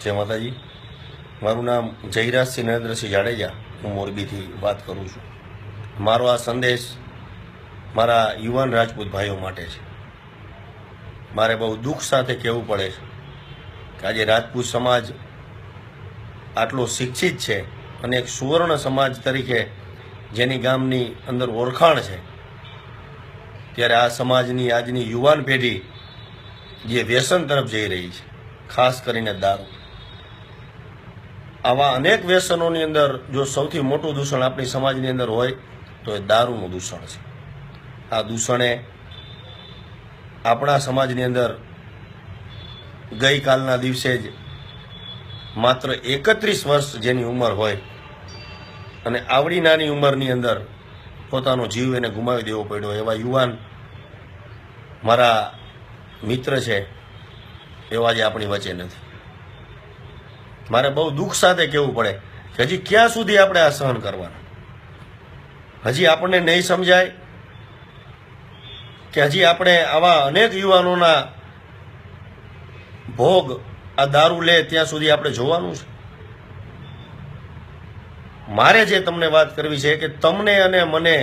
जय माताजी। मारू नाम जयराजसिंह नरेन्द्रसिंह जाडेजा। हूँ मोरबीथी बात करूँ छूँ। मारो आ संदेश मारा युवान राजपूत भाईओ माटे छे। मारे बहु दुख साथे कहेवुं पड़े छे के आजे राजपूत समाज आटलो शिक्षित छे अने एक सुवर्ण समाज तरीके जेनी गामनी अंदर ओळखाण छे, त्यारे आ समाजनी आजनी युवान पेढ़ी जे व्यसन तरफ जई रही छे, खास करीने दारू। आवा अनेक व्यसनोनी अंदर जो सौथी मोटुं दूषण आपणी समाजनी अंदर होय तो ए दारूनुं दूषण छे। आ दूषणे आपणा समाजनी अंदर गई कालना दिवसे ज मात्र 31 वर्ष जेनी उंमर होय अने आवड़ी नानी उंमरनी अंदर पोतानो जीव एने गुमावी देवो पड्यो एवा युवान मारा मित्र छे, एवा जे आपणी वच्चे नथी। मारे बहु दुख साथे कहेवुं पड़े के हजी क्यां सुधी आपणे आ सहन करवाना। हजी आपणे नहीं समजाय के हजी आपणे आवा अनेक युवानोना भोग आ दारू ले त्यां सुधी आपणे जोवानुं छे। मारे जे तमने वात करवी छे के तमने अने मने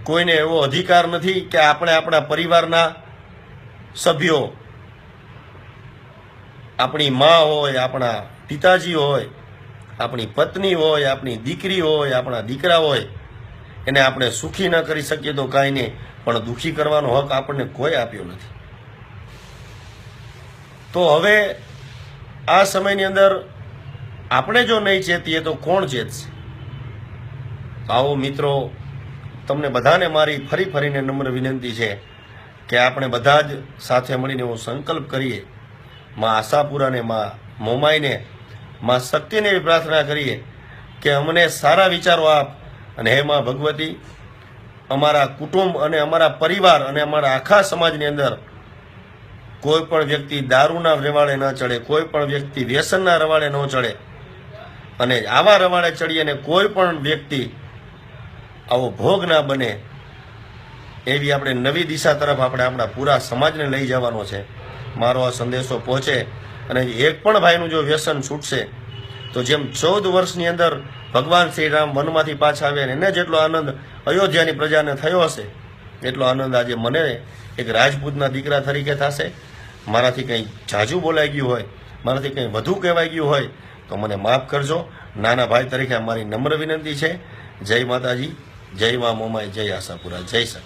कोईने एवो अधिकार नथी के आपणे आपणा परिवारना सभ्यो, अपनी माँ होय, अपना पिताजी होय, अपनी पत्नी होय, अपनी दीकरी होय, अपना दीकरा होय, एने आपणे सुखी न करी सकीए तो कांई नहीं, पण दुखी करवानो हक आपणे कोई आप्यो नथी। तो हवे आ समयनी अंदर आपणे जो नहीं चेतीए तो कोण चेतशे। आवो मित्रो, तमने बधाने मारी फरी फरीने नम्र विनंती छे के आपणे बधा ज साथे मळीने एवो संकल्प करीए। मां आशापुरा ने मां मोमाई ने मां शक्ति ने प्रार्थना करिए कि अमने सारा विचारो आप अने हे मां भगवती अमारा कुटुंब अने अमारा परिवार अने अमारा आखा समाजनी अंदर कोई पण व्यक्ति दारूना रवाड़े न चढ़े, कोई पण व्यक्ति व्यसनना रवाड़े न चढ़े अने आवा रवाड़े चढ़ी अने कोई पण व्यक्ति आवो भोग ना बने एवी आपणे नवी दिशा तरफ आपणे आपणा पूरा समाजने लई जवानो छे। मारो आ संदेशो पहोंचे अने एक पण भाईनुं जो व्यसन छूटशे तो जेम 14 वर्षनी अंदर भगवान श्री राम वनमांथी पाछा आव्या एने जेटलो आनंद अयोध्यानी प्रजाने थयो हशे એટલો આનંદ આજે મને એક રાજપૂતના દીકરા તરીકે થશે। મારાથી કંઈ જાજુ બોલાઈ ગયું હોય, મારાથી કંઈ વધુ કહેવાઈ ગયું હોય તો મને માફ કરજો। નાના ભાઈ તરીકે મારી નમ્ર વિનંતી છે। જય માતાજી, જય મા મોમાઈ, જય આશાપુરા, જય સર।